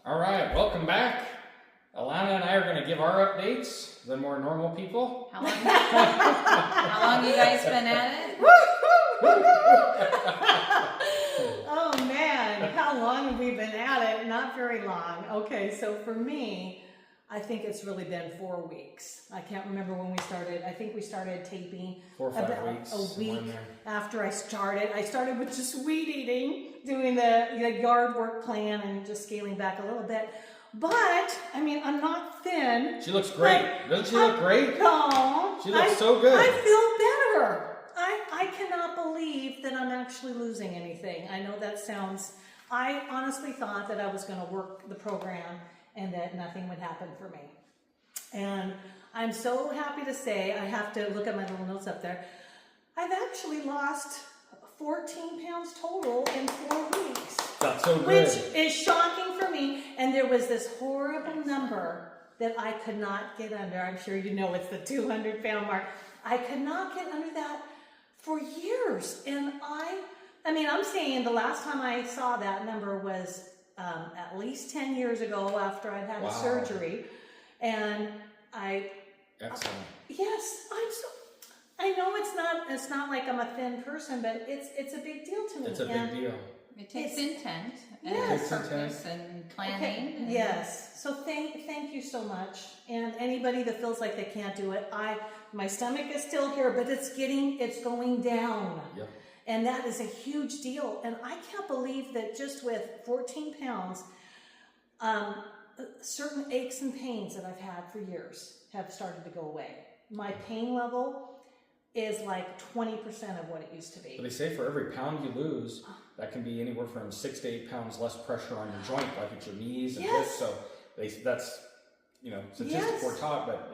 All right, welcome back. Alana and I are going to give our updates, the more normal people. How long you guys been at it? Oh man, how long have we been at it? Not very long. Okay, so for me, I think it's really been 4 weeks. I can't remember when we started. I think we started taping 4 or 5 about weeks. a week after I started. I started with just weed eating, doing the yard work plan and just scaling back a little bit. But, I mean, I'm not thin. She looks great. Doesn't she look great? No. She looks so good. I feel better. I cannot believe that I'm actually losing anything. I know that sounds... I honestly thought that I was going to work the program and that nothing would happen for me. And I'm so happy to say, I have to look at my little notes up there, I've actually lost 14 pounds total in 4 weeks. That's so good. Which is shocking for me. And there was this horrible number that I could not get under. I'm sure you know it's the 200-pound mark. I could not get under that for years. And I mean, I'm saying the last time I saw that number was at least 10 years ago after I'd had a surgery. And Excellent. Yes, I know it's not like I'm a thin person, but it's a big deal to me. It's a big deal. It takes intent Yes. and purpose and planning. Okay. Yes. So thank you so much. And anybody that feels like they can't do it, my stomach is still here, but it's going down. Yep. And that is a huge deal. And I can't believe that just with 14 pounds, certain aches and pains that I've had for years have started to go away. My pain level is like 20% of what it used to be. But they say for every pound you lose, that can be anywhere from 6 to 8 pounds less pressure on your joint, like at your knees and hips. So that's, statistics we're taught, but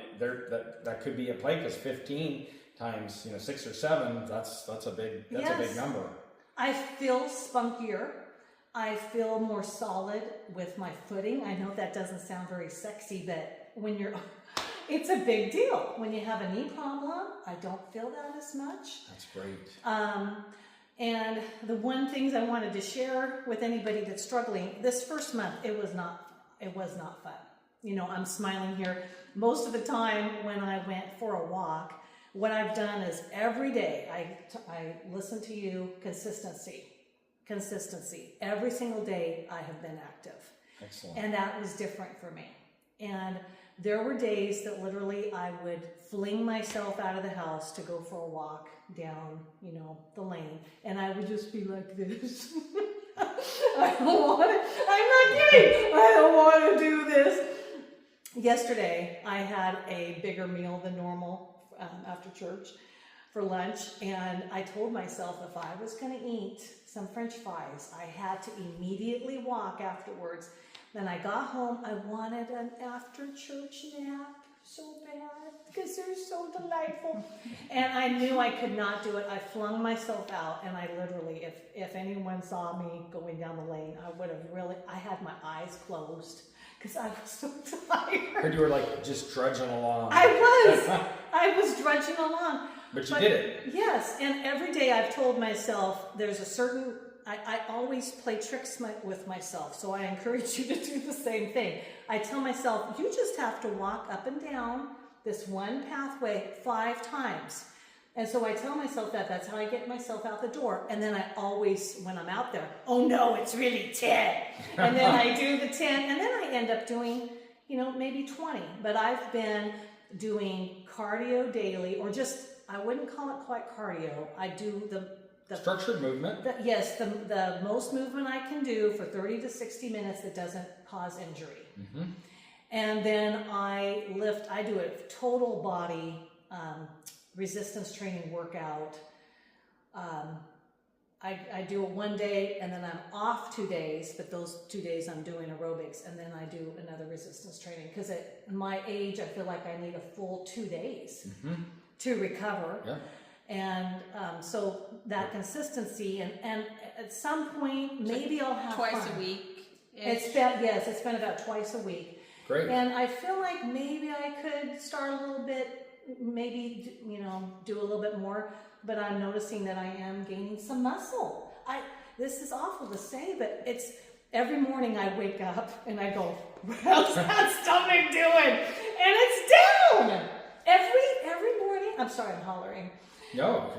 that could be at play because 15 times 6 or 7, that's a big number. I feel spunkier. I feel more solid with my footing. I know that doesn't sound very sexy, but it's a big deal. When you have a knee problem, I don't feel that as much. That's great. And the one things I wanted to share with anybody that's struggling, this first month, it was not fun. I'm smiling here. Most of the time when I went for a walk, what I've done is every day I listen to you, consistency. Every single day I have been active. Excellent. And that was different for me. And there were days that literally I would fling myself out of the house to go for a walk down, the lane. And I would just be like this. I'm not kidding. I don't want to do this. Yesterday, I had a bigger meal than normal after church for lunch, and I told myself if I was going to eat some French fries, I had to immediately walk afterwards. Then I got home, I wanted an after-church nap so bad because they're so delightful. And I knew I could not do it. I flung myself out, and I literally, if anyone saw me going down the lane, I had my eyes closed because I was so tired. Heard you were like just drudging along. I was drudging along. But you did it. Yes, and every day I've told myself there's a certain, I always play tricks with myself, so I encourage you to do the same thing. I tell myself, you just have to walk up and down this one pathway 5 times. And so I tell myself that's how I get myself out the door. And then I always, when I'm out there, oh no, it's really 10. And then I do the 10, and then I end up doing, maybe 20. But I've been doing cardio daily, or just, I wouldn't call it quite cardio. I do the structured movement. The most movement I can do for 30 to 60 minutes that doesn't cause injury. Mm-hmm. And then I do a total body resistance training workout. I do it one day, and then I'm off 2 days, but those 2 days I'm doing aerobics, and then I do another resistance training, because at my age, I feel like I need a full 2 days to recover. Yeah. And so that consistency, and at some point, maybe I'll have twice fun. A week. It's been about twice a week. Great. And I feel like maybe I could start a little bit, maybe, do a little bit more, but I'm noticing that I am gaining some muscle. This is awful to say, but every morning I wake up and I go, how's that stomach doing? And it's down every morning. I'm sorry, I'm hollering. No.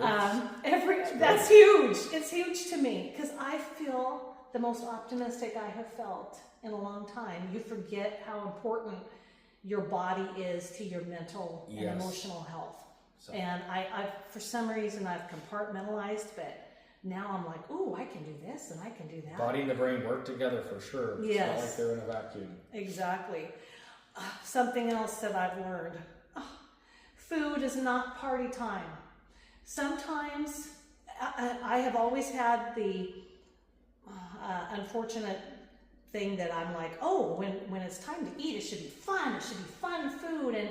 That's huge. It's huge to me because I feel the most optimistic I have felt in a long time. You forget how important your body is to your mental and emotional health. So. And I, for some reason, I've compartmentalized, but now I'm like, ooh, I can do this and I can do that. Body and the brain work together for sure. It's not like they're in a vacuum. Exactly. Something else that I've learned. Food is not party time. Sometimes I have always had the unfortunate thing that I'm like, oh, when it's time to eat, it should be fun. It should be fun food, and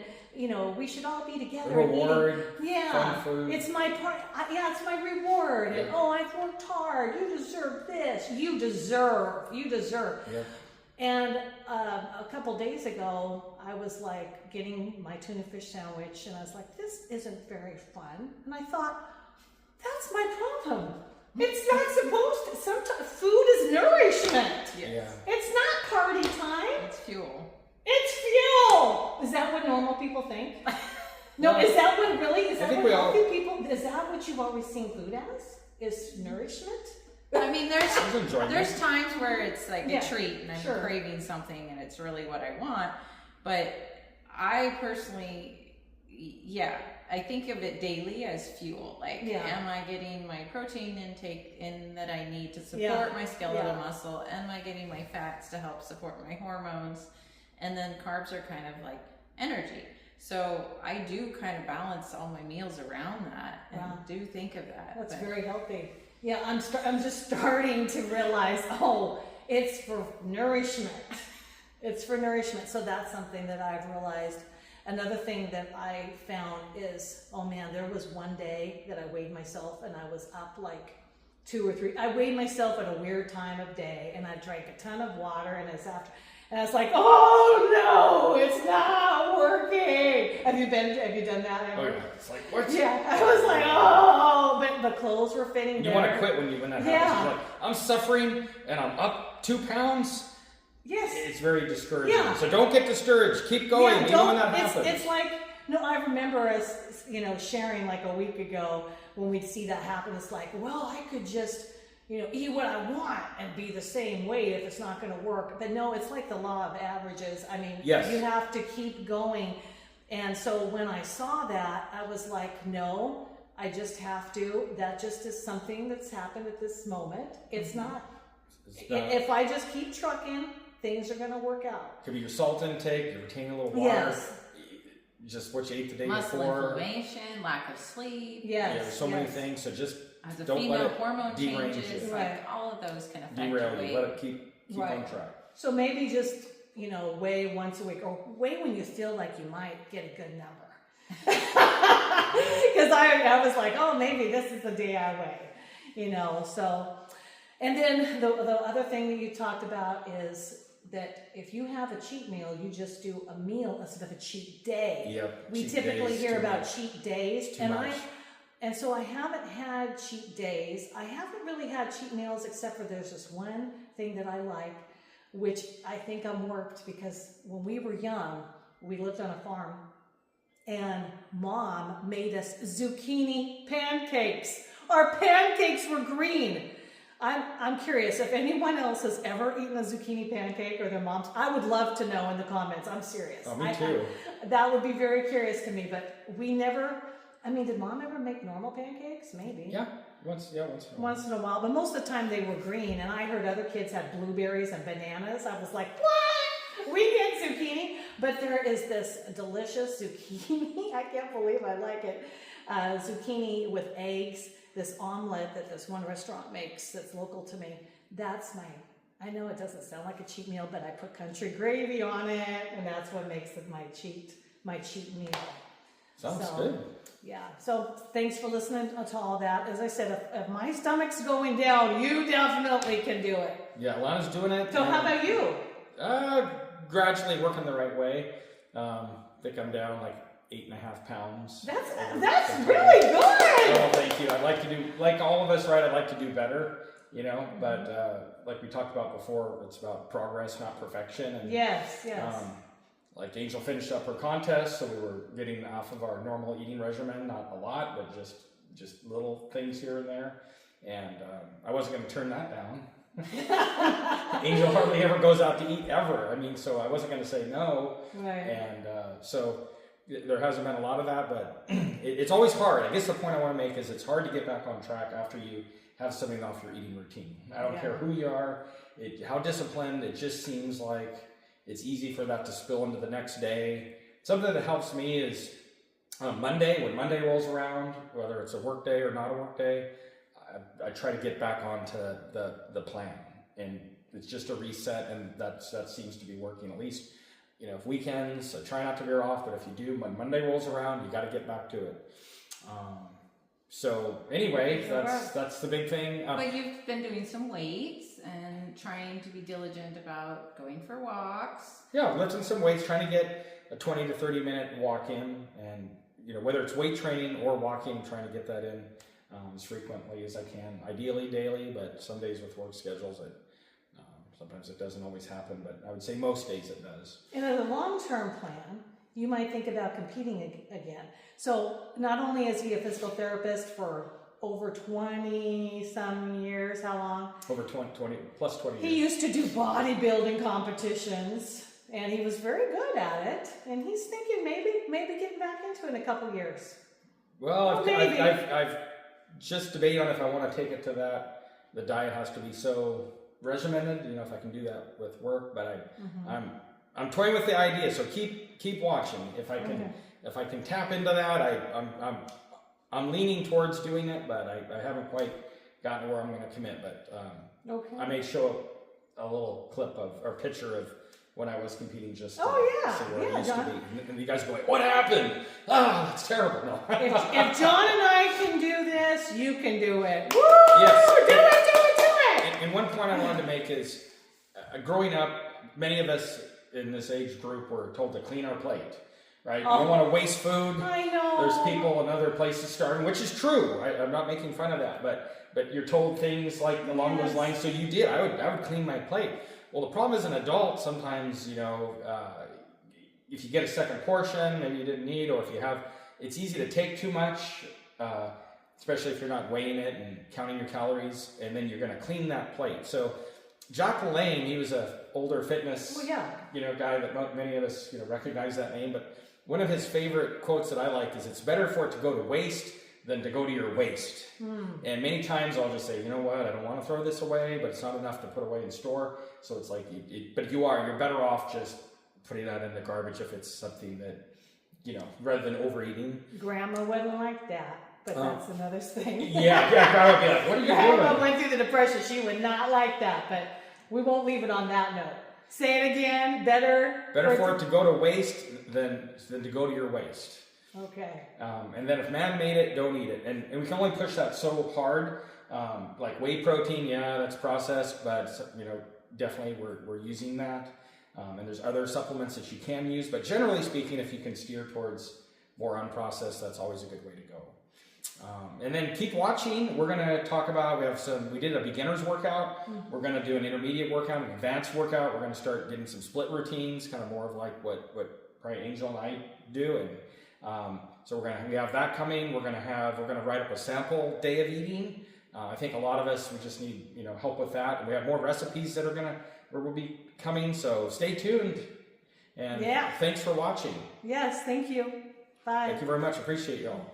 we should all be together. The reward, and eating. fun food. It's my part. It's my reward. And I've worked hard. You deserve this. You deserve. Yep. And a couple days ago, I was like getting my tuna fish sandwich, and I was like, this isn't very fun. And I thought, that's my problem. It's not supposed to. Sometimes food is nourishment. Yeah. It's not party time. It's fuel. It's fuel. Is that what normal people think? No, is that what really? Is that what healthy people? Is that what you've always seen food as? Is nourishment? I mean, there's times where it's like a treat and I'm craving something and it's really what I want. But I personally, I think of it daily as fuel. Like, am I getting my protein intake in that I need to support my skeletal muscle? Am I getting my fats to help support my hormones? And then carbs are kind of like energy. So I do kind of balance all my meals around that and do think of that. That's very healthy. Yeah, I'm just starting to realize, it's for nourishment. It's for nourishment. So that's something that I've realized. Another thing that I found is, there was one day that I weighed myself and I was up like 2 or 3. I weighed myself at a weird time of day and I drank a ton of water and I was like, oh no, it's not working. Have you done that ever? Oh yeah. It's like, what? Yeah. I was like, but the clothes were fitting better. You want to quit when that happens. You're like, I'm suffering and I'm up 2 pounds. Yes. It's very discouraging. Yeah. So don't get discouraged. Keep going even when that happens. It's like, I remember us, sharing like a week ago when we'd see that happen. It's like, well, I could just, eat what I want and be the same weight if it's not going to work. But no, it's like the law of averages. I mean, you have to keep going. And so when I saw that, I was like, no, I just have to. That just is something that's happened at this moment. It's not. If I just keep trucking, things are going to work out. Could be your salt intake, you retain a little water. Yes. Just what you ate the day Muscle before. Inflammation, lack of sleep. Yes. There's so many things. So just as a don't female, let it hormone changes. Changes, like all of those can affect derail your weight. You. Let it keep on track. So maybe just weigh once a week, or weigh when you feel like you might get a good number. Because I was like, maybe this is the day I weigh, So, and then the other thing that you talked about is that if you have a cheat meal, you just do a meal instead of a cheat day. Yep. We typically hear about cheat days, and so I haven't had cheat days. I haven't really had cheat meals except for there's this one thing that I like, which I think I'm warped because when we were young, we lived on a farm and Mom made us zucchini pancakes. Our pancakes were green. I'm curious if anyone else has ever eaten a zucchini pancake or their mom's. I would love to know in the comments. I'm serious. Oh, me too. That would be very curious to me, but we never. Did Mom ever make normal pancakes? Maybe. Yeah, once in a while. Once in a while, but most of the time they were green, and I heard other kids had blueberries and bananas. I was like, what? We get zucchini, but there is this delicious zucchini. I can't believe I like it. Zucchini with eggs. This omelet that this one restaurant makes that's local to me. That's I know it doesn't sound like a cheat meal, but I put country gravy on it, and that's what makes it my cheat meal. Sounds good. Yeah. So thanks for listening to all that. As I said, if my stomach's going down, you definitely can do it. Yeah, Alana's doing it. So how about you? Gradually working the right way. I think I'm down like 8.5 pounds. That's really good. Oh, thank you. I'd like to do, like all of us, right? I'd like to do better. you know, but like we talked about before, it's about progress, not perfection. And yes. like Angel finished up her contest, so we were getting off of our normal eating regimen, not a lot, but just little things here and there. And I wasn't going to turn that down. Angel hardly ever goes out to eat ever. I mean, so I wasn't going to say no. Right. And so there hasn't been a lot of that, but it's always hard. I guess the point I want to make is it's hard to get back on track after you have something off your eating routine. I don't care who you are, how disciplined, it just seems like it's easy for that to spill into the next day. Something that helps me is on Monday, when Monday rolls around, whether it's a work day or not a work day, I try to get back onto the plan. And it's just a reset, and that seems to be working. At least, you know, if weekends, I try not to veer off, but if you do, when Monday rolls around, you got to get back to it. So anyway, that's the big thing. But you've been doing some weights and trying to be diligent about going for walks. Yeah, lifting some weights, trying to get a 20 to 30 minute walk in, and you know, whether it's weight training or walking, trying to get that in as frequently as I can. Ideally daily, but some days with work schedules, sometimes it doesn't always happen. But I would say most days it does. And as a long-term plan, you might think about competing again. So not only is he a physical therapist for over 20 some years, how long? Over 20 plus 20 years. He used to do bodybuilding competitions, and he was very good at it. And he's thinking maybe getting back into it in a couple years. Well, maybe. I've just debated on if I want to take it to that. The diet has to be so regimented, you know, if I can do that with work. But I'm toying with the idea, so keep watching. If I can tap into that, I'm leaning towards doing it, but I haven't quite gotten to where I'm going to commit. But I may show a little clip or picture of when I was competing, just to see where I used to be. And you guys go like, "What happened? Ah, that's terrible." No. if John and I can do this, you can do it. Woo! Yes. Do it! And one point I wanted to make is, growing up, many of us in this age group were told to clean our plate, right? You don't want to waste food. I know. There's people in other places starving, which is true. I'm not making fun of that, but you're told things like along those lines. So you did. I would clean my plate. Well, the problem as an adult, sometimes, you know, if you get a second portion, maybe you didn't need, or if you have, it's easy to take too much, especially if you're not weighing it and counting your calories, and then you're going to clean that plate. So John Elana, he was a older fitness, you know, guy that many of us, you know, recognize that name. But one of his favorite quotes that I like is, "It's better for it to go to waste than to go to your waist." And many times I'll just say, you know what, I don't want to throw this away, but it's not enough to put away in store. So it's like, but you're better off just putting that in the garbage if it's something that, you know, rather than overeating. Grandma wouldn't like that, but that's another thing. Yeah, Grandma would be like, "What are you doing?" Grandma went through the depression. She would not like that, but we won't leave it on that note. Say it again. Better for it to go to waste than to go to your waist. Okay. And then if man made it, don't eat it. And we can only push that so hard. Like whey protein, that's processed, but you know, definitely we're using that. And there's other supplements that you can use, but generally speaking, if you can steer towards more unprocessed, that's always a good way to go. And then keep watching. We're going to talk about, we did a beginner's workout. We're going to do an intermediate workout, an advanced workout. We're going to start getting some split routines, kind of more of like what probably Angel and I do. And so we have that coming. We're going to write up a sample day of eating. I think a lot of us, we just need, you know, help with that. And we have more recipes that will be coming. So stay tuned. And thanks for watching. Yes, thank you. Bye. Thank you very much. Appreciate y'all.